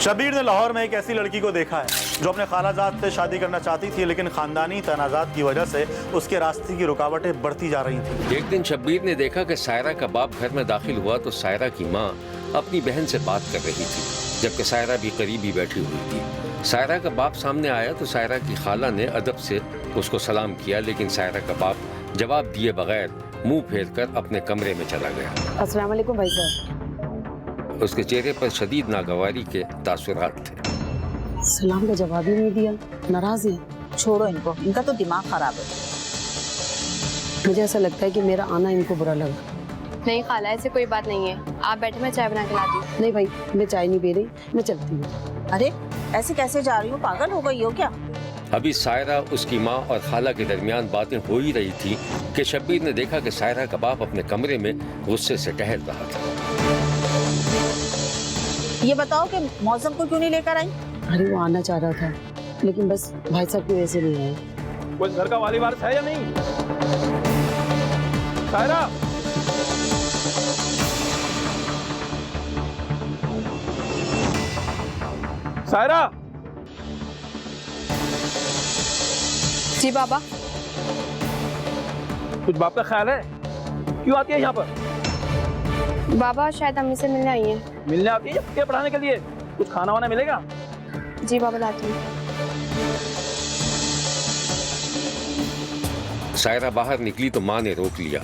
शबीर ने लाहौर में एक ऐसी लड़की को देखा है जो अपने खालाजाद से शादी करना चाहती थी, लेकिन खानदानी तनाज़ात की वजह से उसके रास्ते की रुकावटें बढ़ती जा रही थी। एक दिन शब्बीर ने देखा कि सायरा का बाप घर में दाखिल हुआ तो सायरा की माँ अपनी बहन से बात कर रही थी, जबकि सायरा भी करीब ही बैठी हुई थी। सायरा का बाप सामने आया तो सायरा की खाला ने अदब से उसको सलाम किया, लेकिन सायरा का बाप जवाब दिए बगैर मुंह फेर कर अपने कमरे में चला गया। अस्सलाम वालेकुम भाई साहब। उसके चेहरे पर शदीद नागवारी के तासुरात थे। सलाम का जवाब ही नहीं दिया, नाराज है। छोड़ो इनको, इनका तो दिमाग खराब है। मुझे ऐसा लगता है कि मेरा आना इनको बुरा लगा। नहीं खाला, ऐसे कोई बात नहीं है। आप बैठे, मैं चाय बना के लाती हूँ। नहीं भाई, मैं चाय नहीं पी रही, मैं चलती हूँ। अरे ऐसे कैसे जा रही हो, पागल हो गई हो क्या? अभी सायरा, उसकी माँ और खाला के दरमियान बातें हो ही रही थी कि शब्बीर ने देखा कि सायरा का बाप अपने कमरे में गुस्से से टहल रहा था। ये बताओ कि मौसम को क्यों नहीं लेकर आई? अरे वो आना चाह रहा था, लेकिन बस भाई साहब की वजह से नहीं आया। कोई घर का वाली वारिस है या नहीं? सायरा, सायरा। जी बाबा। कुछ बाप का ख्याल है? क्यों आती है यहाँ पर? बाबा शायद अम्मी से मिलने आई हैं। मिलने आती है या पढ़ाने के लिए? कुछ खाना वाना मिलेगा? जी बाबा, लाती हूँ। सायरा बाहर निकली तो माँ ने रोक लिया।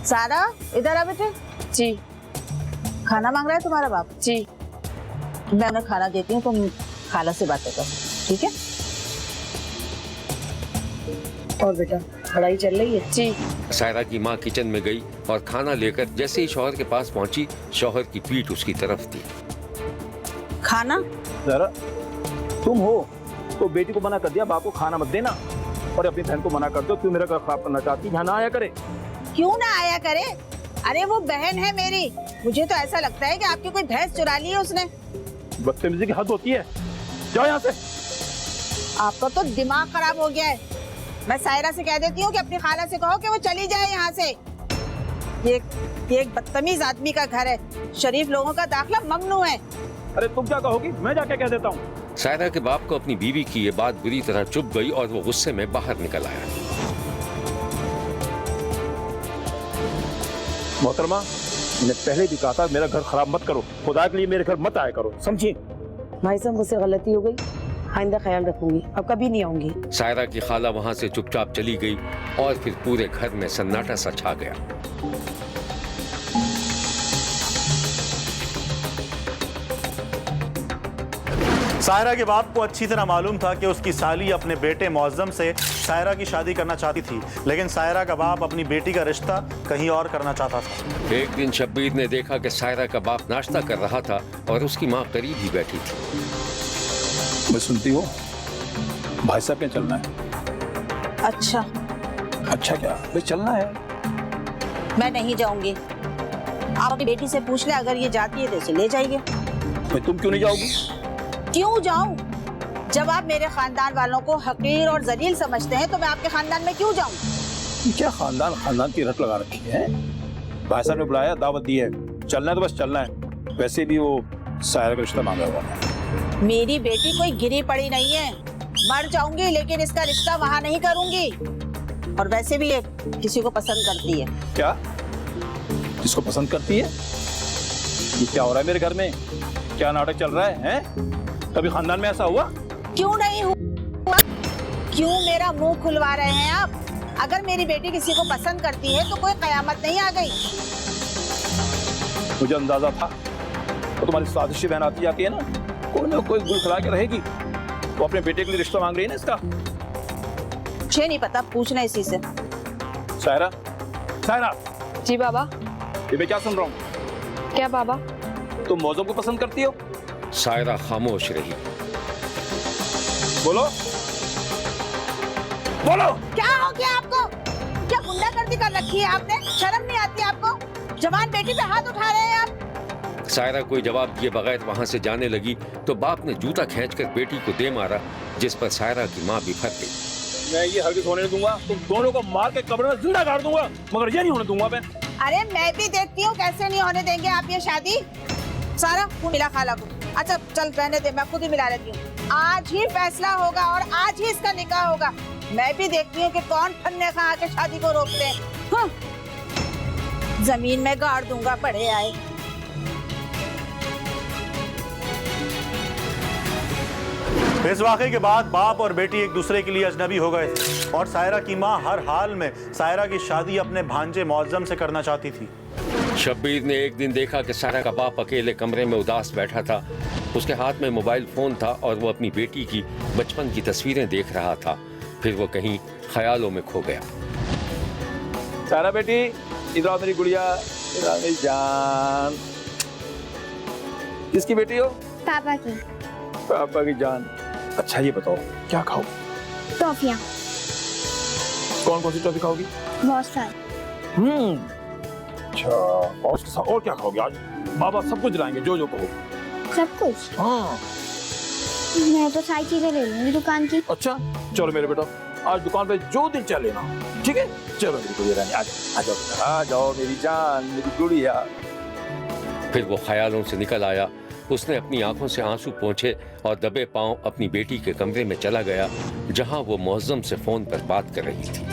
सारा इधर आ बेटे। जी। खाना मांग रहा है तुम्हारा बाप? जी। मैं उन्हें खाना देती हूँ, तुम खाला से बातें करो, ठीक है? और बेटा, पढ़ाई चल रही है? जी। सायरा की माँ किचन में गई और खाना लेकर जैसे ही शौहर के पास पहुंची, शौहर की पीठ उसकी तरफ थी। खाना? जरा तुम हो तो बेटी को मना कर दिया, बाप को खाना मत देना, और अपनी बहन को मना कर दो, क्यों मेरा घर खराब करना चाहती, यहाँ ना आया करे। क्यों ना आया करे? अरे वो बहन है मेरी, मुझे तो ऐसा लगता है कि आपकी कोई भैंस चुरा ली है उसने। बदतमीजी की हद होती है, जाओ यहाँ से। आपका तो दिमाग खराब हो गया है। मैं सायरा से कह देती हूँ कि अपनी खाला से कहो कि वो चली जाए यहाँ से। ये एक बदतमीज आदमी का घर है, शरीफ लोगों का दाखिला ममनू है। अरे तुम क्या कहोगी, मैं जाके कह देता हूँ। सायरा के बाप को अपनी बीवी की ये बात बुरी तरह चुभ गई और वो गुस्से में बाहर निकल आया। मोहतरमा, मैंने पहले भी कहा था मेरा घर खराब मत करो, खुदा के लिए मेरे घर मत आया करो, समझिए? भाई साहब, मुझसे गलती हो गई, आइंदा ख्याल रखूंगी, अब कभी नहीं आऊंगी। सायरा की खाला वहां से चुपचाप चली गई और फिर पूरे घर में सन्नाटा सा छा गया। सायरा के बाप को अच्छी तरह मालूम था कि उसकी साली अपने बेटे मौज़म से सायरा की शादी करना चाहती थी, लेकिन सायरा का बाप अपनी बेटी का रिश्ता कहीं और करना चाहता था। एक दिन शब्बीर ने देखा कि सायरा का बाप नाश्ता कर रहा था और उसकी माँ करीब ही बैठी थी। मैं सुनती हूँ भाई साहब क्या चलना है? अच्छा। अच्छा क्या? भाई चलना है। मैं नहीं जाऊंगी, आप अपनी बेटी से पूछ ले, अगर ये जाती है तो इसे ले जाइए। भाई तुम क्यों नहीं जाओगी? क्यों जाऊं? जब आप मेरे खानदान वालों को हकीर और जलील समझते हैं तो मैं आपके खानदान में क्यों जाऊं? क्या खानदान खानदान की रट लगा रखी है? भाई साहब ने बुलाया, दावत दी है, चलना है तो बस चलना है। वैसे भी वो सायरा का रिश्ता मांगा हुआ है। मेरी बेटी कोई गिरी पड़ी नहीं है, मर जाऊंगी लेकिन इसका रिश्ता वहाँ नहीं करूंगी। और वैसे भी ये किसी को पसंद करती है। क्या? किसको पसंद करती है? ये क्या हो रहा है मेरे घर में? क्या नाटक चल रहा है? कभी खानदान में ऐसा हुआ? क्यों नहीं हुआ? क्यों मेरा मुंह खुलवा रहे हैं आप? अगर मेरी बेटी किसी को पसंद करती है तो कोई कयामत नहीं आ गई। मुझे अंदाजा था, तो तुम्हारी साजिशी बहन आती जाती है ना, कोई ना कोई गुल खिला के रहेगी। वो अपने बेटे के लिए रिश्ता मांग रही है ना इसका। मुझे नहीं पता, पूछना इसी से। सायरा, सायरा। जी बाबा। ये मैं क्या सुन रहा हूँ? क्या बाबा? तुम मौजों को पसंद करती हो? सायरा खामोश रही। बोलो, बोलो। क्या हो गया आपको? क्या गुंडागर्दी कर रखी है आपने? शर्म नहीं आती आपको? जवान बेटी पे हाथ उठा रहे हैं आप। सायरा कोई जवाब दिए बगैर वहां से जाने लगी तो बाप ने जूता खींचकर बेटी को दे मारा, जिस पर सायरा की माँ बिफर गई। मैं ये हरगिज़ होने नहीं दूंगा, तुम दोनों को मार के कब्र में जिंदा गाड़ दूंगा, मगर ये नहीं होने दूंगा मैं। अरे मैं भी देखती हूँ कैसे नहीं होने देंगे आप ये शादी। सारा तू मिला खाला को। अच्छा चल रहने दे, मैं खुद ही मिला लेती हूँ। आज ही फैसला होगा और आज ही इसका निकाह होगा। मैं भी देखती हूँ कि कौन फन्ने खा के शादी को रोकते हैं। हाँ। जमीन में गाड़ दूंगा पड़े आए। इस वाकये के बाद बाप और बेटी एक दूसरे के लिए अजनबी हो गए थे और सायरा की मां हर हाल में सायरा की शादी अपने भांजे मौज़म से करना चाहती थी। शब्बीर ने एक दिन देखा कि सायरा का बाप अकेले कमरे में उदास बैठा था। उसके हाथ में मोबाइल फोन था और वो अपनी बेटी की बचपन की तस्वीरें देख रहा था। फिर वो कहीं ख्यालों में खो गया। सायरा बेटी, इधर आओ मेरी गुड़िया, इधर आओ मेरी जान। किसकी बेटी हो? पापा की। पापा की जान। अच्छा ये बताओ क्या खाओगी? टॉफियाँ। कौन कौन सी टॉफी खाओगी? बहुत सारी। अच्छा, और उसके साथ और क्या खाओगे आज? बाबा सब कुछ लाएंगे, जो जो कहो। सब कुछ? हाँ। मैं तो सारी चीजें ले लूंगी दुकान की। अच्छा चलो मेरे बेटा, आज दुकान पे जो दिल चाहे लेना, ठीक है? चलो मेरी गुड़िया रानी, आ जाओ मेरी जान, मेरी गुड़िया। फिर वो ख्यालों से निकल आया। उसने अपनी आंखों से आंसू पोंछे और दबे पांव अपनी बेटी के कमरे में चला गया, जहां वो मौज़म से फोन पर बात कर रही थी।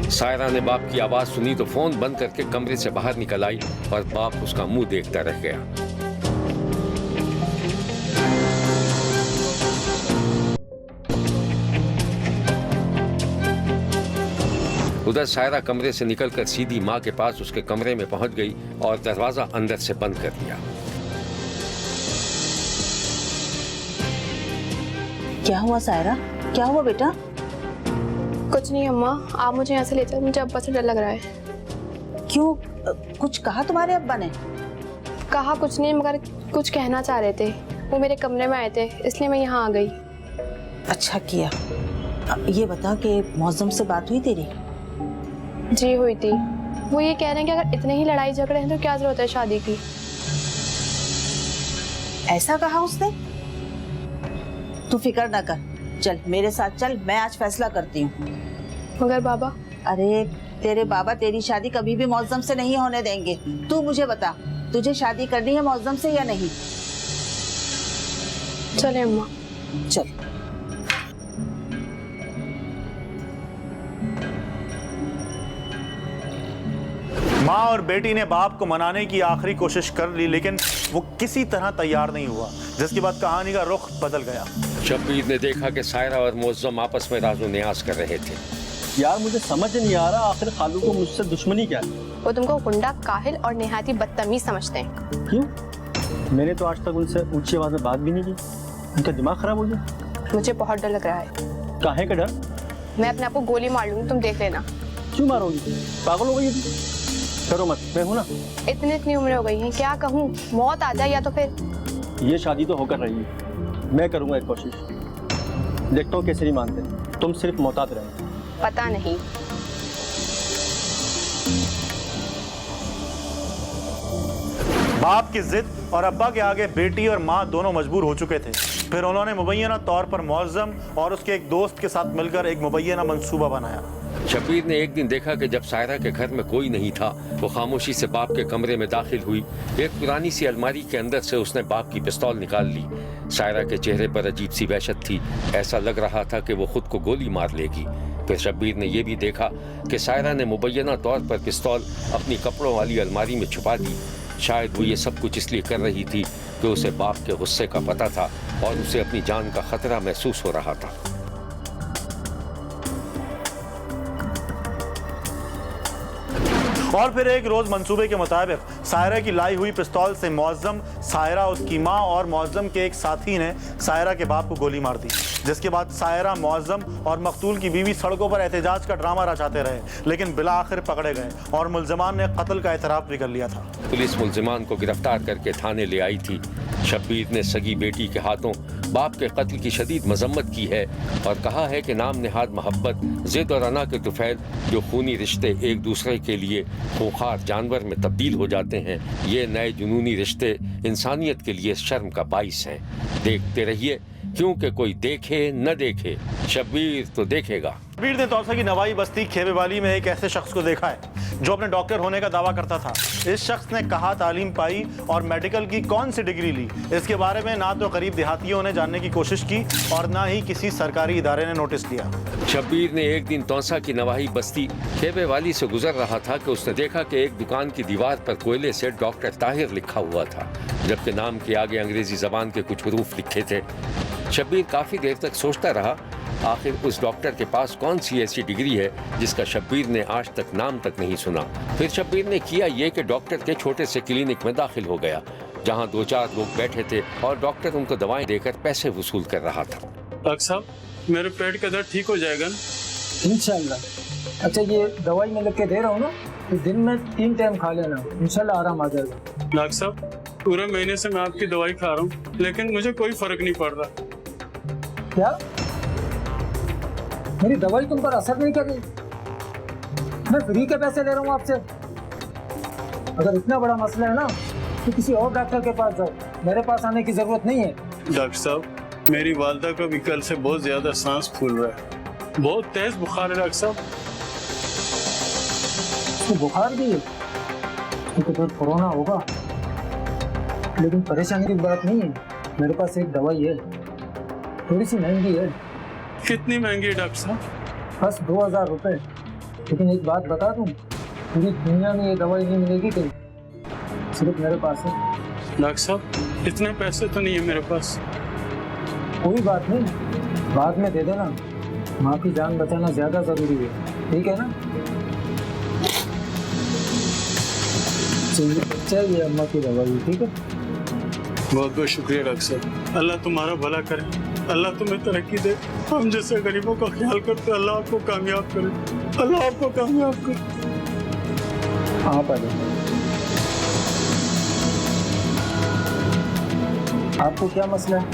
सायरा ने बाप की आवाज सुनी तो फोन बंद करके कमरे से बाहर निकल आई और बाप उसका मुंह देखता रह गया। उधर सायरा कमरे से निकलकर सीधी माँ के पास उसके कमरे में पहुंच गई और दरवाजा अंदर से बंद कर दिया। क्या हुआ सायरा? क्या हुआ बेटा? कुछ नहीं अम्मा, आप मुझे यहाँ से ले चलो, मुझे अब्बा से डर लग रहा है। क्यों, कुछ कहा तुम्हारे अब्बा ने? कहा कुछ नहीं, मगर कुछ कहना चाह रहे थे। वो मेरे कमरे में आए थे, इसलिए मैं यहाँ आ गई। अच्छा किया। ये बता कि मौज़म से बात हुई तेरी? जी हुई थी। वो ये कह रहे हैं कि अगर इतने ही लड़ाई झगड़े हैं तो क्या जरूरत है शादी की। ऐसा कहा उसने? तू फिक्र ना कर, चल मेरे साथ चल, मैं आज फैसला करती हूँ। मगर बाबा? अरे तेरे बाबा तेरी शादी कभी भी मौज़म से नहीं होने देंगे। तू मुझे बता, तुझे शादी करनी है मौज़म से या नहीं? चले अम्मा। चल। माँ और बेटी ने बाप को मनाने की आखिरी कोशिश कर ली, लेकिन वो किसी तरह तैयार नहीं हुआ, जिसके बाद कहानी का रुख बदल गया। शब्बीर ने देखा कि सायरा और मौज़म आपस में राज़ो न्याज़ कर रहे थे। यार मुझे समझ नहीं आ रहा, आखिर खालू को मुझसे दुश्मनी क्या है? वो तुमको गुंडा, काहिल और निहायती बदतमीज समझते हैं। क्यों? मैंने तो आज तक उनसे ऊंची आवाज में बात भी नहीं की। उनका दिमाग खराब हो गया? मुझे बहुत डर लग रहा है। काहे का डर? मैं अपने आप को गोली मार लूंगी, तुम देख लेना। क्यों मारोगी? पागल हो गई तुम? करो मत, मैं हूं ना। इतनी उम्र हो गई है, क्या कहूँ, मौत आ जाए या तो फिर। ये शादी तो होकर रही है, मैं करूंगा एक कोशिश, देखता हूँ कैसे नहीं मानते। तुम सिर्फ मोहतात रहना। पता नहीं। बाप की जिद और अब्बा के आगे बेटी और माँ दोनों मजबूर हो चुके थे। फिर उन्होंने मुबैना तौर पर मौज़म और उसके एक दोस्त के साथ मिलकर एक मुबैना मंसूबा बनाया। शब्बीर ने एक दिन देखा कि जब सायरा के घर में कोई नहीं था, वो खामोशी से बाप के कमरे में दाखिल हुई। एक पुरानी सी अलमारी के अंदर से उसने बाप की पिस्तौल निकाल ली। सायरा के चेहरे पर अजीब सी वहशत थी, ऐसा लग रहा था कि वो खुद को गोली मार लेगी। फिर शब्बीर ने यह भी देखा कि सायरा ने मुबैना तौर पर पिस्तौल अपनी कपड़ों वाली अलमारी में छुपा दी। शायद वो ये सब कुछ इसलिए कर रही थी कि उसे बाप के गुस्से का पता था और उसे अपनी जान का खतरा महसूस हो रहा था। और फिर एक रोज मंसूबे के मुताबिक सायरा की लाई हुई पिस्तौल से मौज़म, सायरा, उसकी माँ और मौज़म के एक साथी ने सायरा के बाप को गोली मार दी, जिसके बाद सायरा, मौज़म और मकतूल की बीवी सड़कों पर एहतजाज का ड्रामा रचाते रहे, लेकिन बिला आखिर पकड़े गए और मुल्जिमान ने कत्ल का एतराफ़ भी कर लिया था। पुलिस मुल्जिमान को गिरफ्तार करके थाने ले आई थी। शब्बीर ने सगी बेटी के हाथों बाप के कत्ल की शदीद मजम्मत की है और कहा है कि नाम निहाद मोहब्बत, जिद और अना के तुफैल जो खूनी रिश्ते एक दूसरे के लिए खूंखार जानवर में तब्दील हो जाते हैं, ये नए जुनूनी रिश्ते इंसानियत के लिए शर्म का बाइस हैं। देखते रहिए, क्योंकि कोई देखे न देखे, शब्बीर तो देखेगा। शब्बीर ने तौसा की नवाई बस्ती खेबेवाली में एक ऐसे शख्स को देखा है जो अपने डॉक्टर होने का दावा करता था। इस शख्स ने कहाँ तालीम पाई और मेडिकल की कौन सी डिग्री ली, इसके बारे में ना तो करीब देहातियों ने जानने की कोशिश की और ना ही किसी सरकारी इदारे ने नोटिस लिया। शब्बीर ने एक दिन तौसा की नवाही बस्ती खेबेवाली से गुजर रहा था कि उसने देखा कि एक दुकान की दीवार पर कोयले से डॉक्टर ताहिर लिखा हुआ था, जबकि नाम के आगे अंग्रेजी जबान के कुछ हरूफ लिखे थे। शब्बीर काफी देर तक सोचता रहा आखिर उस डॉक्टर के पास कौन सी ऐसी डिग्री है जिसका शब्बीर ने आज तक नाम तक नहीं सुना। फिर शब्बीर ने किया ये कि डॉक्टर के छोटे से क्लिनिक में दाखिल हो गया, जहां 2-4 लोग बैठे थे और डॉक्टर उनको दवाएं देकर पैसे वसूल कर रहा था। डॉक्टर साहब, मेरे पेट का दर्द ठीक हो जाएगा ना? इंशाल्लाह। अच्छा, ये दवाई मैं लिख के दे रहा हूँ ना, तो दिन में 3 टाइम खा लेना, इंशाल्लाह आराम आ जाएगा। डॉक्टर साहब, पूरे महीने से मैं आपकी दवाई खा रहा हूँ, लेकिन मुझे कोई फर्क नहीं पड़ रहा। क्या मेरी दवाई तुम पर असर नहीं कर रही? मैं फ्री के पैसे ले रहा हूँ आपसे। अगर इतना बड़ा मसला है ना तो किसी और डॉक्टर के पास जाओ, मेरे पास आने की जरूरत नहीं है। डॉक्टर साहब, मेरी वालदा का भी कल से बहुत ज्यादा सांस फूल रहा है, बहुत तेज बुखार है। डॉक्टर साहब, तो बुखार भी है तो फिर कोरोना होगा, लेकिन परेशानी की बात नहीं है। मेरे पास एक दवाई है, थोड़ी सी महंगी है। कितनी महंगी है डॉक्टर साहब? बस 2000 रुपए। लेकिन एक बात बता दूं, पूरी दुनिया में ये दवाई नहीं मिलेगी कहीं, सिर्फ मेरे पास है। डॉक्टर साहब, इतने पैसे तो नहीं है मेरे पास। कोई बात नहीं, बाद में दे देना। माँ की जान बचाना ज्यादा जरूरी है, ठीक है ना? चलिए, अम्मा की दवाई, ठीक है? बहुत बहुत शुक्रिया डॉक्टर साहब, अल्लाह तुम्हारा भला करे, अल्लाह तुम्हें तरक्की दे। हम जैसे गरीबों का ख्याल करते, अल्लाह आपको कामयाब करे, अल्लाह आपको कामयाब करे। आप आ जाइए। आपको क्या मसला है?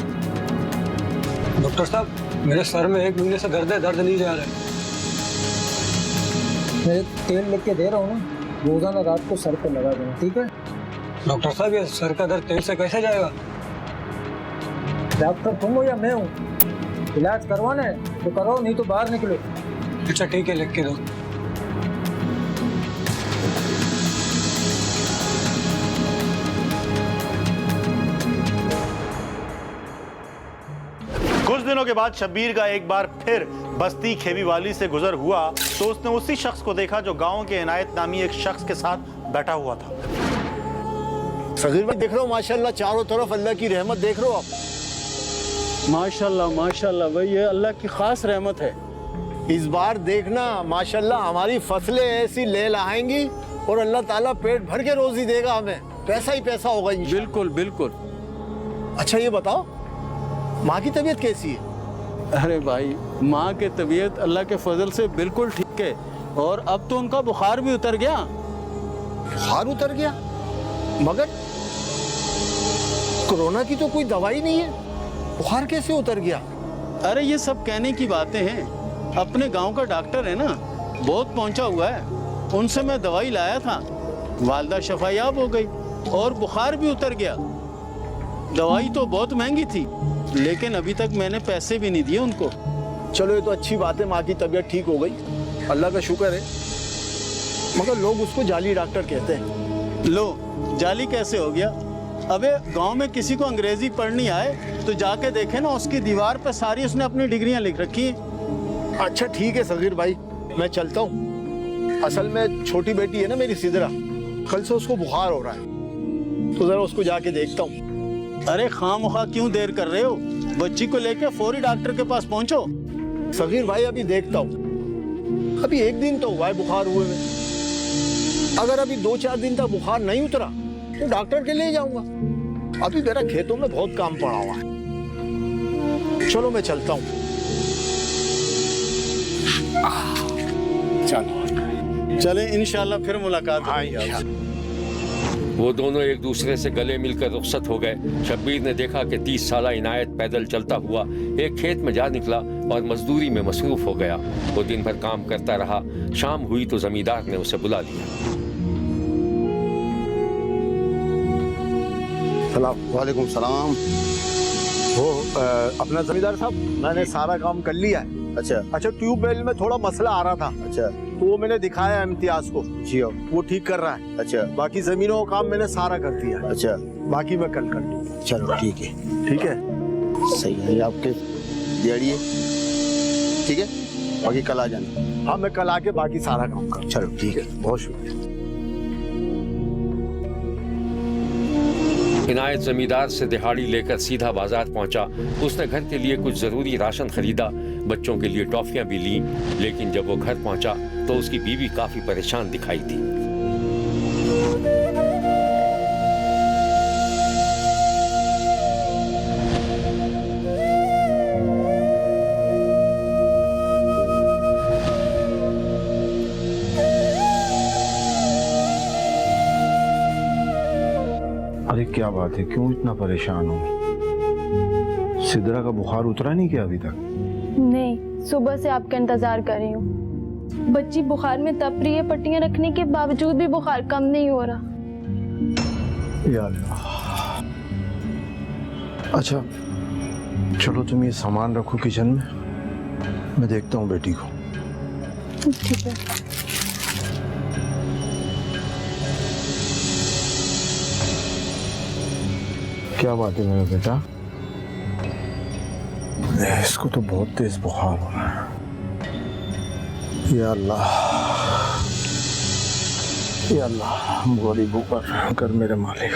डॉक्टर साहब, मेरे सर में 1 महीने से दर्द नहीं जा रहा है। मैं तेल लिख के दे रहा हूँ ना, रोजाना रात को सर पे लगा देना, ठीक है? डॉक्टर साहब, ये सर का दर्द तेल से कैसे जाएगा? डॉक्टर तुम हो या मैं हूँ? इलाज करवाना है तो करो, नहीं तो बाहर निकलो। अच्छा ठीक है, लिख के दो। कुछ दिनों के बाद शब्बीर का एक बार फिर बस्ती खेबीवाली से गुजर हुआ तो उसने उसी शख्स को देखा जो गांव के इनायत नामी एक शख्स के साथ बैठा हुआ था। सगीर भाई देख रहे हो, माशाल्लाह चारों तरफ अल्लाह की रहमत देख रहे हो आप। माशाल्लाह माशाल्लाह भाई, ये अल्लाह की खास रहमत है। इस बार देखना माशाल्लाह हमारी फसलें ऐसी ले लाएंगी और अल्लाह ताला पेट भर के रोजी देगा हमें, पैसा ही पैसा होगा इंशाल्लाह। बिल्कुल बिल्कुल। अच्छा ये बताओ, माँ की तबीयत कैसी है? अरे भाई, माँ की तबीयत अल्लाह के फजल से बिल्कुल ठीक है, और अब तो उनका बुखार भी उतर गया। बुखार उतर गया? मगर कोरोना की तो कोई दवाई नहीं है, बुखार कैसे उतर गया? अरे ये सब कहने की बातें हैं, अपने गांव का डॉक्टर है ना, बहुत पहुंचा हुआ है, उनसे मैं दवाई लाया था, वालदा शफायाब हो गई और बुखार भी उतर गया। दवाई तो बहुत महंगी थी, लेकिन अभी तक मैंने पैसे भी नहीं दिए उनको। चलो ये तो अच्छी बात है, माँ की तबीयत ठीक हो गई, अल्लाह का शुक्र है। मगर लोग उसको जाली डॉक्टर कहते हैं। लो, जाली कैसे हो गया? अबे गांव में किसी को अंग्रेजी पढ़नी आए तो जाके देखे ना, उसकी दीवार पर सारी उसने अपनी डिग्रियां लिख रखी हैं। अच्छा ठीक है सगीर भाई, मैं चलता हूँ। असल में छोटी बेटी है ना मेरी सिदरा, कल से उसको बुखार हो रहा है, तो जरा उसको जाके देखता हूँ। अरे खामखा क्यों देर कर रहे हो? बच्ची को लेके फौरी डॉक्टर के पास पहुंचो। सगीर भाई अभी देखता हूँ, अभी 1 दिन तो हुआ है बुखार हुए में। अगर अभी 2-4 दिन तक बुखार नहीं उतरा तो डॉक्टर के ले जाऊंगा। अभी मेरा खेतों में बहुत काम पड़ा हुआ है। चलो मैं चलता हूँ। चलो चले, इंशाल्लाह फिर मुलाकात होगी। वो दोनों एक दूसरे से गले मिलकर रुखसत हो गए। शब्बीर ने देखा कि 30 साला इनायत पैदल चलता हुआ एक खेत में जा निकला और मजदूरी में मसरूफ हो गया। वो दिन भर काम करता रहा। शाम हुई तो जमींदार ने उसे बुला लिया। वालेकुम सलाम। वो अपना जमींदार साहब, मैंने सारा काम कर लिया है, अच्छा अच्छा, ट्यूबवेल में थोड़ा मसला आ रहा था। अच्छा, तो वो मैंने दिखाया इम्तियाज को। जी, वो ठीक कर रहा है। अच्छा, बाकी जमीनों का काम मैंने सारा कर दिया। अच्छा, बाकी मैं कल कर लूँ। चलो ठीक है, ठीक है, सही है आपके दिहाड़िए। ठीक है, बाकी कल आ जाना। हाँ, मैं कल आके बाकी सारा काम कर। चलो ठीक है, बहुत शुक्रिया। इनायत जमींदार से दिहाड़ी लेकर सीधा बाजार पहुंचा। उसने घर के लिए कुछ जरूरी राशन खरीदा, बच्चों के लिए टॉफियां भी ली। लेकिन जब वो घर पहुंचा तो उसकी बीवी काफी परेशान दिखाई दी। अरे क्या बात है, क्यों इतना परेशान हो? सिद्रा का बुखार उतरा नहीं क्या अभी तक? नहीं, सुबह से आपका इंतजार कर रही हूँ। बच्ची बुखार में तप रही है, पट्टियां रखने के बावजूद भी बुखार कम नहीं हो रहा। या अल्लाह। अच्छा चलो, तुम ये सामान रखो किचन में, मैं देखता हूँ बेटी को। ठीक है। क्या बात है मेरा बेटा? इसको तो बहुत तेज बुखार हो रहा है। या अल्लाह, या अल्लाह, गरीब ऊपर कर मेरे मालिक।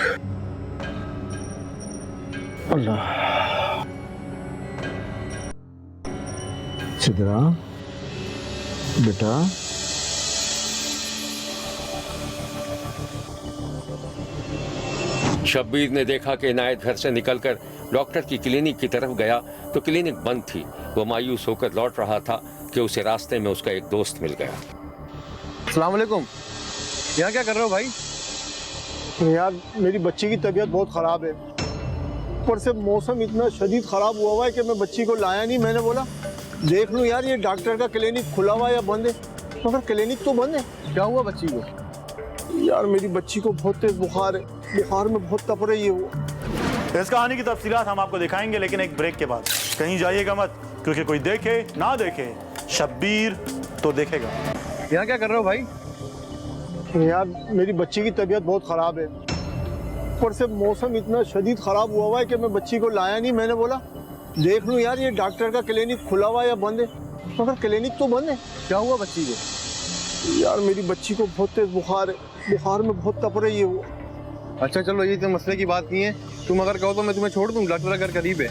अल्लाह। सिद्रा बेटा, शब्बीर ने देखा कि इनायत घर से निकलकर डॉक्टर की क्लिनिक की तरफ गया तो क्लिनिक बंद थी। वो मायूस होकर लौट रहा था कि उसे रास्ते में उसका एक दोस्त मिल गया। अस्सलाम वालेकुम। यहाँ क्या कर रहे हो भाई? यार, मेरी बच्ची की तबीयत बहुत खराब है। ऊपर से मौसम इतना शदीद खराब हुआ है कि मैं बच्ची को लाया नहीं। मैंने बोला देख लूं यार, ये डॉक्टर का क्लिनिक खुला हुआ या बंद है। मगर क्लिनिक तो बंद है। क्या हुआ बच्ची को? यार, मेरी बच्ची को बहुत तेज बुखार है। बुखार में बहुत तप रही है वो। इस कहानी की तफसीलात हम आपको दिखाएंगे, लेकिन एक ब्रेक के बाद। कहीं जाइएगा मत, क्योंकि कोई देखे ना देखे, शब्बीर तो देखेगा। यहाँ क्या कर रहे हो भाई? यार, मेरी बच्ची की तबीयत बहुत खराब है। ऊपर से मौसम इतना शदीद खराब हुआ है कि मैं बच्ची को लाया नहीं। मैंने बोला देख लूं यार, ये डॉक्टर का क्लिनिक खुला हुआ या बंद है। मगर क्लिनिक तो बंद है। क्या हुआ बच्ची को? यार, मेरी बच्ची को बहुत तेज बुखार है। बुखार में बहुत तप रही है वो। अच्छा चलो, ये तो मसले की बात नहीं है। तुम अगर कहो तो मैं तुम्हें छोड़ दूं, डॉक्टर का घर करीब है।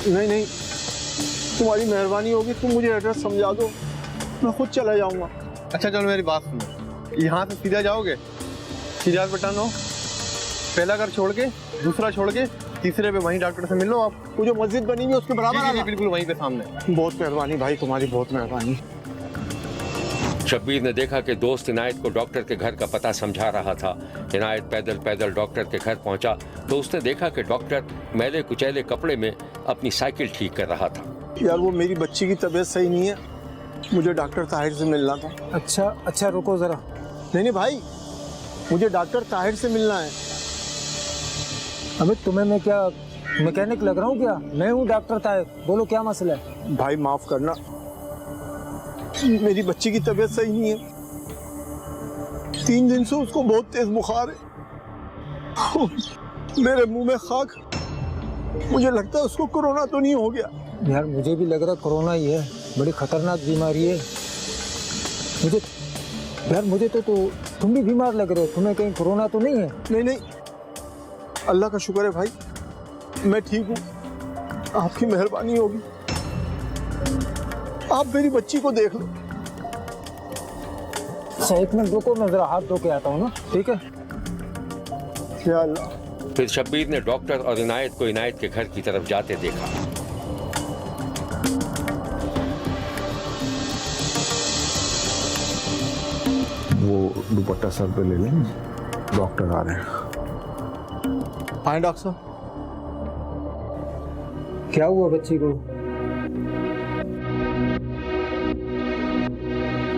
नहीं नहीं, तुम्हारी मेहरबानी होगी, तुम मुझे एड्रेस समझा दो, मैं खुद चला जाऊंगा। अच्छा चलो, मेरी बात सुनो। यहाँ से सीधा जाओगे, सीधा बटन हो, पहला घर छोड़ के, दूसरा छोड़ के, तीसरे पे वहीं डॉक्टर से मिल लो आप। वो जो मस्जिद बनी हुई है उसके बराबर है। बिल्कुल वहीं पे सामने। बहुत मेहरबानी भाई, तुम्हारी बहुत मेहरबानी। शब्बीर ने देखा कि दोस्त इनायत को डॉक्टर के घर का पता समझा रहा था। इनायत पैदल पैदल डॉक्टर के घर पहुंचा तो उसने देखा कि डॉक्टर मैले कुचैले कपड़े में अपनी साइकिल ठीक कर रहा था। यार, वो मेरी बच्ची की तबीयत सही नहीं है, मुझे डॉक्टर ताहिर से मिलना था। अच्छा रुको जरा। नहीं भाई, मुझे डॉक्टर ताहिर से मिलना है। अबे तुम्हें मैं क्या मैकेनिक लग रहा हूँ क्या? मैं हूँ डॉक्टर ताहिर, बोलो क्या मसला है? भाई माफ करना, मेरी बच्ची की तबीयत सही नहीं है। 3 दिन से उसको बहुत तेज बुखार है। मेरे मुंह में खाक। मुझे लगता है उसको कोरोना तो नहीं हो गया। यार, मुझे भी लग रहा कोरोना ही है, बड़ी खतरनाक बीमारी है। मुझे तो तुम भी बीमार लग रहे हो, तुम्हें कहीं कोरोना तो नहीं है? नहीं, अल्लाह का शुक्र है भाई, मैं ठीक हूँ। आपकी मेहरबानी होगी, आप मेरी बच्ची को देख लो। अच्छा, एक मिनट रुको, मैं जरा हाथ धो के आता हूँ ना, ठीक है? या अल्लाह। फिर शब्बीर ने डॉक्टर और इनायत को इनायत के घर की तरफ जाते देखा। वो दुपट्टा सर पे ले लें, डॉक्टर आ रहे हैं। हाँ डॉक्टर साहब। क्या हुआ बच्ची को?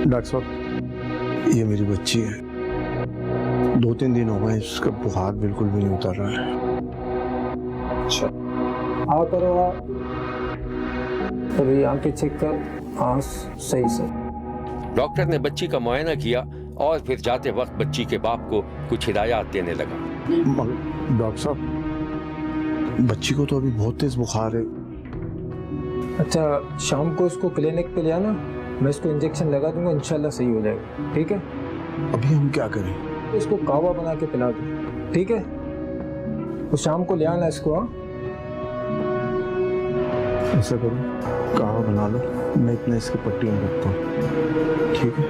डॉक्टर साहब, ये मेरी बच्ची है, 2-3 दिन हो गए, इसका बुखार बिल्कुल भी नहीं उतर रहा है। अच्छा, आओ करो आप, अभी यहाँ पे चेक कर। हाँ सही सर। डॉक्टर ने बच्ची का मुआयना किया और फिर जाते वक्त बच्ची के बाप को कुछ हिदायत देने लगा। डॉक्टर साहब, बच्ची को तो अभी बहुत तेज बुखार है। अच्छा, शाम को इसको क्लिनिक पे ले आना, मैं इसको इंजेक्शन लगा दूंगा, इंशाल्लाह सही हो जाएगा। ठीक है? अभी हम क्या करें? इसको कावा बना के पिला दो, ठीक है? तो शाम को ले आना इसको। हाँ, ऐसा करो, कावा बना लो, मैं इतना इसकी पट्टियाँ रखता हूँ, ठीक है?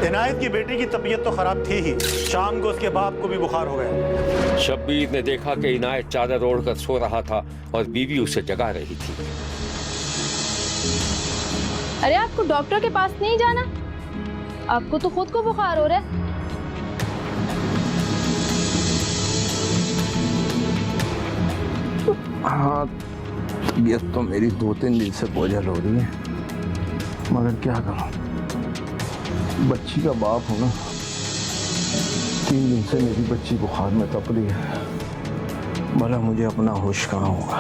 इनायत की बेटी की तबीयत तो खराब थी ही, शाम को उसके बाप को भी बुखार हो गया। शब्बीर ने देखा कि इनायत चादर ओढ़कर सो रहा था और बीवी उसे जगा रही थी। अरे आपको डॉक्टर के पास नहीं जाना? आपको तो खुद को बुखार हो रहा है। हाँ, तबीयत तो मेरी 2-3 दिन से बोझल हो रही है, मगर क्या करूं, बच्ची का बाप हूं ना। 3 दिन से मेरी बच्ची बुखार में तप रही है, भला मुझे अपना होश कहाँ होगा।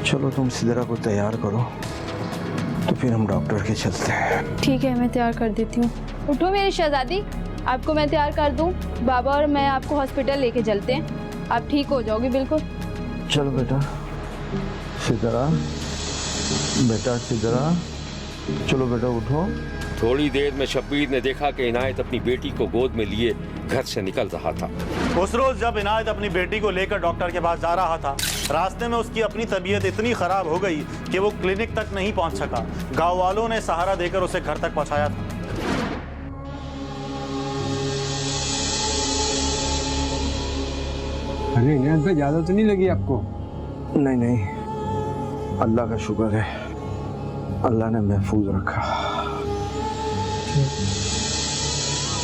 चलो तुम सिदरा को तैयार करो, तो फिर हम डॉक्टर के चलते हैं। ठीक है, मैं तैयार कर देती हूँ। उठो मेरी शहजादी, आपको मैं तैयार कर दूँ। बाबा और मैं आपको हॉस्पिटल लेके चलते हैं, आप ठीक हो जाओगी बिल्कुल। चलो बेटा, सिदरा, बेटा सिदरा, चलो बेटा उठो। थोड़ी देर में शब्बीर ने देखा कि इनायत अपनी बेटी को गोद में लिए घर से निकल रहा था। उस रोज जब इनायत अपनी बेटी को लेकर डॉक्टर के पास जा रहा था, रास्ते में उसकी अपनी तबीयत इतनी खराब हो गई कि वो क्लिनिक तक नहीं पहुंच सका। गांव वालों ने सहारा देकर उसे घर तक पहुंचाया था। अरे इनायत भाई, ज्यादा तो नहीं लगी आपको? नहीं नहीं, अल्लाह का शुक्र है, अल्लाह ने महफूज रखा।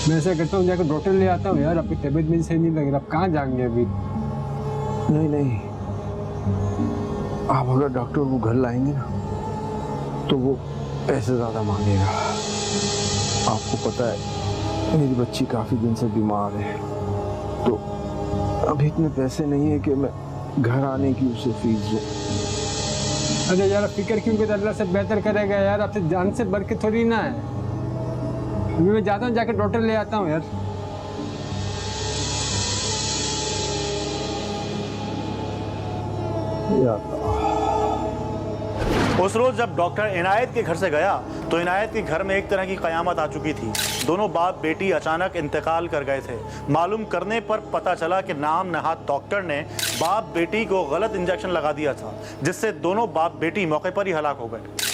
मैं ऐसा करता हूँ, जाकर डॉक्टर ले आता हूँ यार, आपकी तबीयत भी सही नहीं लग रही, आप कहाँ जाएंगे अभी? नहीं नहीं, आप अगर डॉक्टर को घर लाएंगे ना, तो वो पैसे ज्यादा मांगेगा। आपको पता है मेरी बच्ची काफी दिन से बीमार है, तो अभी इतने पैसे नहीं है कि मैं घर आने की उसे फीस दूं। अरे यार, फिक्र क्यों कर, अल्लाह से बेहतर करेगा यार, आपसे जान से बढ़ के थोड़ी ना है। अभी मैं जाता हूँ, जाकर डॉक्टर ले आता हूँ यार। उस रोज जब डॉक्टर इनायत के घर से गया, तो इनायत के घर में एक तरह की कयामत आ चुकी थी। दोनों बाप बेटी अचानक इंतकाल कर गए थे। मालूम करने पर पता चला कि नाम नहाद डॉक्टर ने बाप बेटी को गलत इंजेक्शन लगा दिया था, जिससे दोनों बाप बेटी मौके पर ही हलाक हो गए।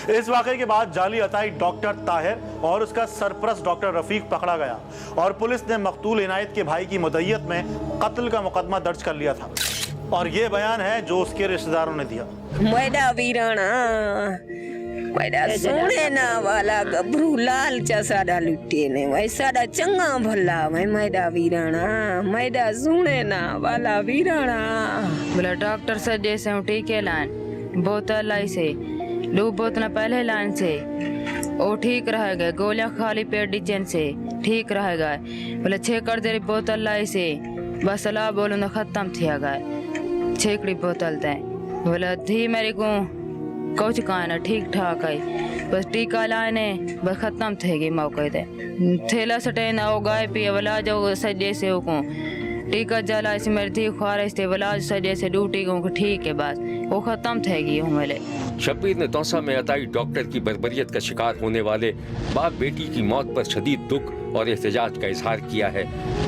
इस वाकये के बाद जाली अताई डॉक्टर ताहिर और उसका सरपरस्त डॉक्टर रफीक पकड़ा गया और पुलिस ने मकतूल इनायत के भाई की मुद्दईयत में कत्ल का मुकदमा दर्ज कर लिया था। और ये बयान है जो उसके रिश्तेदारों ने दिया। मैडा वीराणा, मैडा सोने ना वाला गभरू लाल चा साडा लुटे ने, वही साडा चंगा भला, वही मैडा वीराणा, मैडा सोने ना वाला वीराणा। बोला डॉक्टर से जैसे टीके लाइन बोतल लाई से 2 बोतल पहले लाइन से वो ठीक रहेगा, गोलियां खाली पेट डिजन से ठीक रहेगा। बोले 6 कर दे बोतल लाई से बस अला बोलो ना खत्म थिया गए 6 बोतल दे। बोला थी मेरे को कुछ कहना ठीक ठाक है, बस टीका लाने बस खत्म थे गई मौके दे। थैला सटे ना हो गाय पिए वाला जो सजे से को टीका जला इस मेरी थी खारिश थे वाला सजे से ड्यूटी को ठीक है, बस वो खत्म थे गई हूँ मेरे। शब्बीर ने तौसा में अताई डॉक्टर की बर्बरियत का शिकार होने वाले बाप बेटी की मौत पर शदीद दुख और एहतजाज का इजहार किया है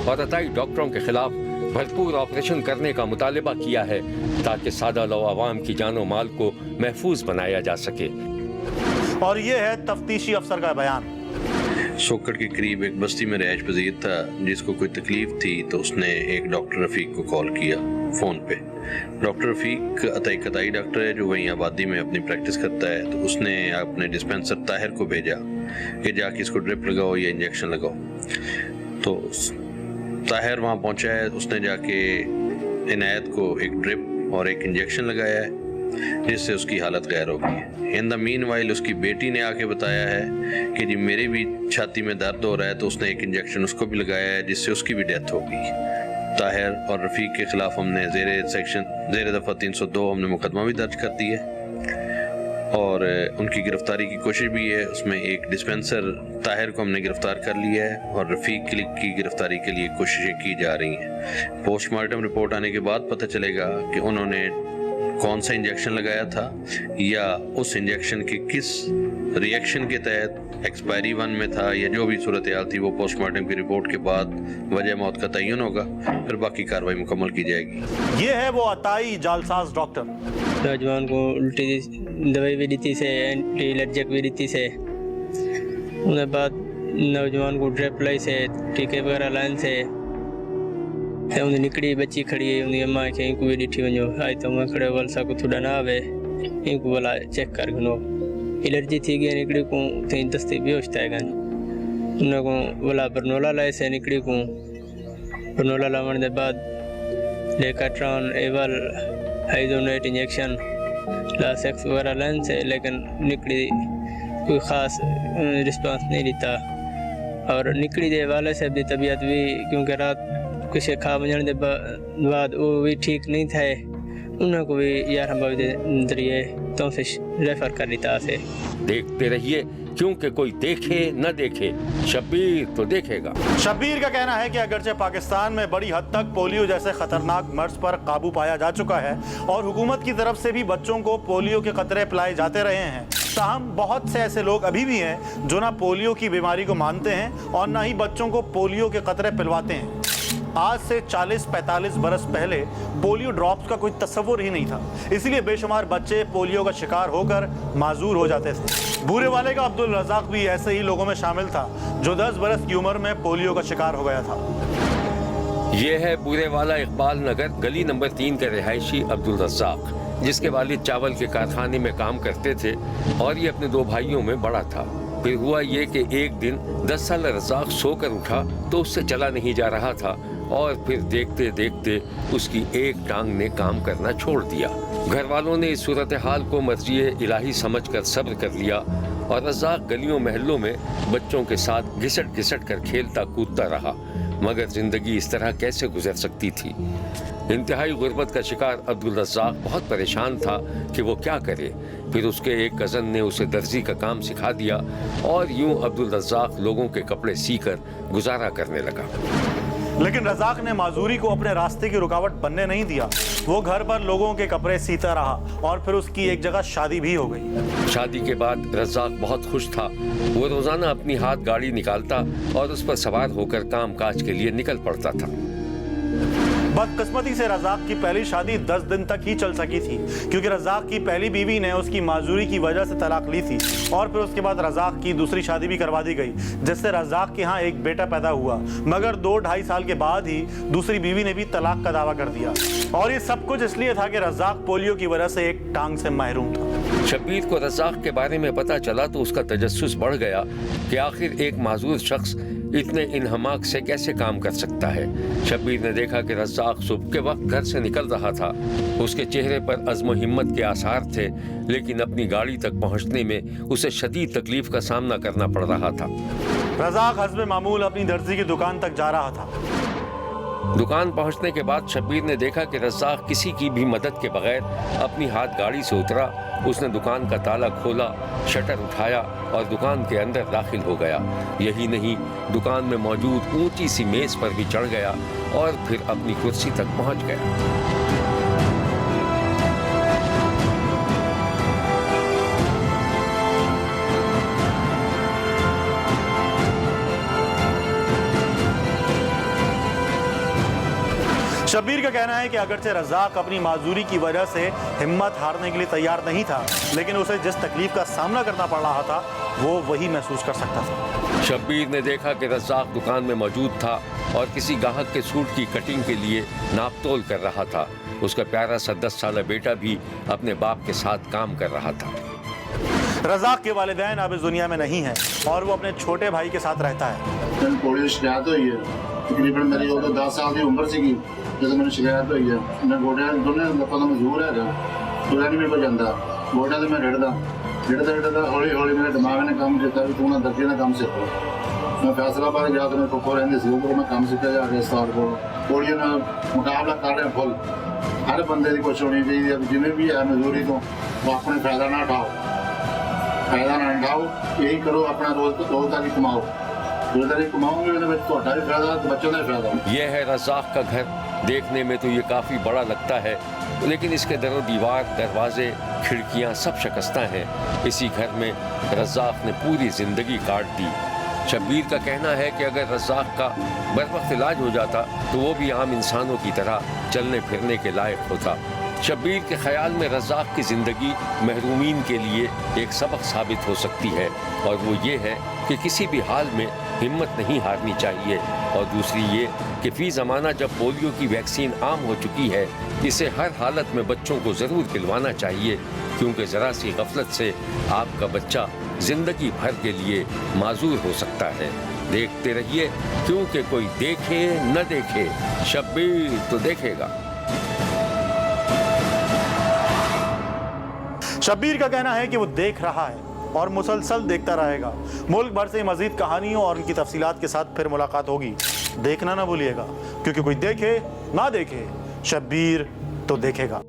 और अताई डॉक्टरों के खिलाफ भरपूर ऑपरेशन करने का मुतालबा किया है ताकि सादा लो आवाम की जानो माल को महफूज बनाया जा सके। और ये है तफ्तीशी अफसर का बयान। सोकड़ के करीब एक बस्ती में रहायश पजीर था जिसको कोई तकलीफ थी, तो उसने एक डॉक्टर रफीक को कॉल किया फ़ोन पे। डॉक्टर रफीक अताई डॉक्टर है जो वहीं आबादी में अपनी प्रैक्टिस करता है, तो उसने अपने डिस्पेंसर ताहिर को भेजा कि जाके इसको ड्रिप लगाओ या इंजेक्शन लगाओ। तो ताहिर वहाँ पहुँचा है, उसने जाके इनायत को एक ड्रिप और एक इंजेक्शन लगाया है जिससे उसकी हालत गैर हो गई है। इन द मीन वाइल उसकी बेटी ने आके बताया है कि जी मेरे भी छाती में दर्द हो रहा है, तो उसने एक इंजेक्शन उसको भी लगाया है जिससे उसकी भी डेथ हो गई। ताहिर और रफ़ीक के ख़िलाफ़ हमने ज़ेर दफ़ा 302 हमने मुकदमा भी दर्ज कर दिया है और उनकी गिरफ्तारी की कोशिश भी है। उसमें एक डिस्पेंसर ताहिर को हमने गिरफ्तार कर लिया है और रफ़ीक की गिरफ्तारी के लिए कोशिशें की जा रही हैं। पोस्टमार्टम रिपोर्ट आने के बाद पता चलेगा कि उन्होंने कौन सा इंजेक्शन लगाया था या उस इंजेक्शन के किस रिएक्शन के तहत एक्सपायरी 1 में था या जो भी सूरत हाल थी, वो पोस्टमार्टम की रिपोर्ट के बाद वजह मौत का तयन होगा, फिर बाकी कार्रवाई मुकम्मल की जाएगी। ये है वो अताई जालसाज डॉक्टर। नौजवान को उल्टी दवाई भी दी से, एंटी एलर्जिक भी दी से, उसके बाद नौजवान को ड्रिप लाई से, टीके वगैरह लाइन से उन्हें निकड़ी बच्ची खड़ी है, उन्हें अम्मा के इनको भी डिठी वञो आज तो मैं खड़े वलसा को थोड़ा ना आवे इनको बोला चेक कर गनो एलर्जी थी गई निकड़ी को थे दस्ते बेहोश था गन उन्हें को बोला बरनोला लाए से निकड़ी को बरनोला लावन के बाद लेकाट्रॉन एवल हाइड्रोनेट इंजेक्शन ला सेक्स वगैरह लाइन से, लेकिन निकड़ी कोई ख़ास रिस्पांस नहीं देता और निकड़ी के वाले से भी तबीयत भी क्योंकि रात कुछ खा वजन के बाद वो भी ठीक नहीं थे, उनको भी 11 बजे जरिए तो से रेफर कर दिया से। देखते रहिए क्योंकि कोई देखे न देखे शब्बीर तो देखेगा। शब्बीर का कहना है कि अगरचे पाकिस्तान में बड़ी हद तक पोलियो जैसे खतरनाक मर्ज पर काबू पाया जा चुका है और हुकूमत की तरफ से भी बच्चों को पोलियो के कतरे पिलाए जाते रहे हैं, ताहम बहुत से ऐसे लोग अभी भी हैं जो ना पोलियो की बीमारी को मानते हैं और ना ही बच्चों को पोलियो के कतरे पिलवाते हैं। आज से 40-45 बरस पहले पोलियो ड्रॉप्स का कोई तस्वुर ही नहीं था, इसलिए बेशुमार बच्चे पोलियो का शिकार होकर माजूर हो जाते थे। बूरे वाले का अब्दुल रज़ाक भी ऐसे ही लोगों में शामिल था जो 10 बरस की उम्र में पोलियो का शिकार हो गया था। ये है बूरे वाला इकबाल नगर गली नंबर 3 के रिहायशी अब्दुल रज़ाक, जिसके वालिद चावल के कारखाने में काम करते थे और ये अपने 2 भाइयों में बड़ा था। फिर हुआ ये कि एक दिन 10 साल रज़ाक सोकर उठा तो उससे चला नहीं जा रहा था और फिर देखते देखते उसकी एक टांग ने काम करना छोड़ दिया। घर वालों ने इस सूरत हाल को मर्ज़िए इलाही समझकर सब्र कर लिया और रज़ाक गलियों महल्लों में बच्चों के साथ घिसट घिसट कर खेलता कूदता रहा, मगर ज़िंदगी इस तरह कैसे गुजर सकती थी। इंतहाई गुर्बत का शिकार अब्दुल रज़ाक बहुत परेशान था कि वो क्या करे। फिर उसके एक कज़न ने उसे दर्जी का काम सिखा दिया और यूं अब्दुल रज़ाक लोगों के कपड़े सीकर गुजारा करने लगा। लेकिन रज़ाक ने माजूरी को अपने रास्ते की रुकावट बनने नहीं दिया। वो घर पर लोगों के कपड़े सीता रहा और फिर उसकी एक जगह शादी भी हो गई। शादी के बाद रज़ाक बहुत खुश था। वो रोजाना अपनी हाथ गाड़ी निकालता और उस पर सवार होकर काम काज के लिए निकल पड़ता था। बदकिस्मती से रज़ाक की पहली शादी 10 दिन तक ही चल सकी थी, क्योंकि रज़ाक की पहली बीवी ने उसकी माजूरी की वजह से तलाक ली थी और फिर उसके बाद रज़ाक की दूसरी शादी भी करवा दी गई, जिससे रज़ाक के यहाँ एक बेटा पैदा हुआ। मगर 2-2.5 साल के बाद ही दूसरी बीवी ने भी तलाक का दावा कर दिया और ये सब कुछ इसलिए था कि रज़ाक पोलियो की वजह से एक टांग से महरूम था। शब्बीर को रज़ाक के बारे में पता चला तो उसका तजस्सुस बढ़ गया कि आखिर एक माजूर शख्स इतने इनहमाक से कैसे काम कर सकता है। शब्बीर ने देखा कि रज़ाक सुबह के वक्त घर से निकल रहा था। उसके चेहरे पर अज़्म हिम्मत के आसार थे, लेकिन अपनी गाड़ी तक पहुंचने में उसे शदीद तकलीफ का सामना करना पड़ रहा था। रज़ाक हस्बे मामूल अपनी दर्जी की दुकान तक जा रहा था। दुकान पहुंचने के बाद शब्बीर ने देखा कि रज़ाक किसी की भी मदद के बगैर अपनी हाथ गाड़ी से उतरा। उसने दुकान का ताला खोला, शटर उठाया और दुकान के अंदर दाखिल हो गया। यही नहीं, दुकान में मौजूद ऊंची सी मेज पर भी चढ़ गया और फिर अपनी कुर्सी तक पहुंच गया। शब्बीर का कहना है कि अगरचे रज़ाक अपनी माजूरी की वजह से हिम्मत हारने के लिए तैयार नहीं था, लेकिन उसे जिस तकलीफ का सामना करना पड़ रहा था वो वही महसूस कर सकता था। शब्बीर ने देखा कि रज़ाक दुकान में मौजूद था और किसी गाहक के सूट की कटिंग के लिए नापतोल कर रहा था। उसका प्यारा सा 10 साला बेटा भी अपने बाप के साथ काम कर रहा था। रज़ाक के वालिदैन अब इस दुनिया में नहीं है और वो अपने छोटे भाई के साथ रहता है। तकरीबन मेरी उदों 10 साल की उम्र सी जो मैंने शिकायत हुई है। मैं गोडिया दोनों लोगों का मजदूर है, तुरा नहीं मेरे को जाता, गोडिया से मैं रिड़दा रिड़दा हौली हौली मेरे दिमाग ने काम किया भी तू ना दर्जे का काम सीखो। मैं फैसलाबाद जाकर मेरे पप्पो रहते सी मैं काम सीखा जाके उस्ताद को गोड़िया ना मुकाबला कर रहे फुल। हर बंदे की कोशिश होनी चाहिए जिन्हें भी है मजदूरी तो वो अपने फायदा ना उठाओ, फायदा ना उठाओ, यही करो अपना रोजगारी कमाओ, रोजगारी कमाओगे तो भी फायदा बच्चों का फायदा। यह है रज़ाक का घर। देखने में तो ये काफ़ी बड़ा लगता है, लेकिन इसके दरो दीवार, दरवाजे, खिड़कियां सब शिकस्ता हैं। इसी घर में रज़ाक ने पूरी ज़िंदगी काट दी। शब्बीर का कहना है कि अगर रज़ाक का बरवक्त इलाज हो जाता तो वो भी आम इंसानों की तरह चलने फिरने के लायक होता। शब्बीर के ख्याल में रज़ाक की ज़िंदगी महरूमीन के लिए एक सबक साबित हो सकती है, और वो ये है कि किसी भी हाल में हिम्मत नहीं हारनी चाहिए। और दूसरी ये कि फ़ी ज़माना जब पोलियो की वैक्सीन आम हो चुकी है, इसे हर हालत में बच्चों को ज़रूर दिलवाना चाहिए, क्योंकि ज़रा सी गफलत से आपका बच्चा ज़िंदगी भर के लिए माजूर हो सकता है। देखते रहिए, क्योंकि कोई देखे न देखे, शब्बीर तो देखेगा। शब्बीर का कहना है कि वो देख रहा है और मुसलसल देखता रहेगा। मुल्क भर से मजीद कहानियों और उनकी तफसीलात के साथ फिर मुलाकात होगी। देखना ना भूलिएगा, क्योंकि कोई देखे ना देखे, शब्बीर तो देखेगा।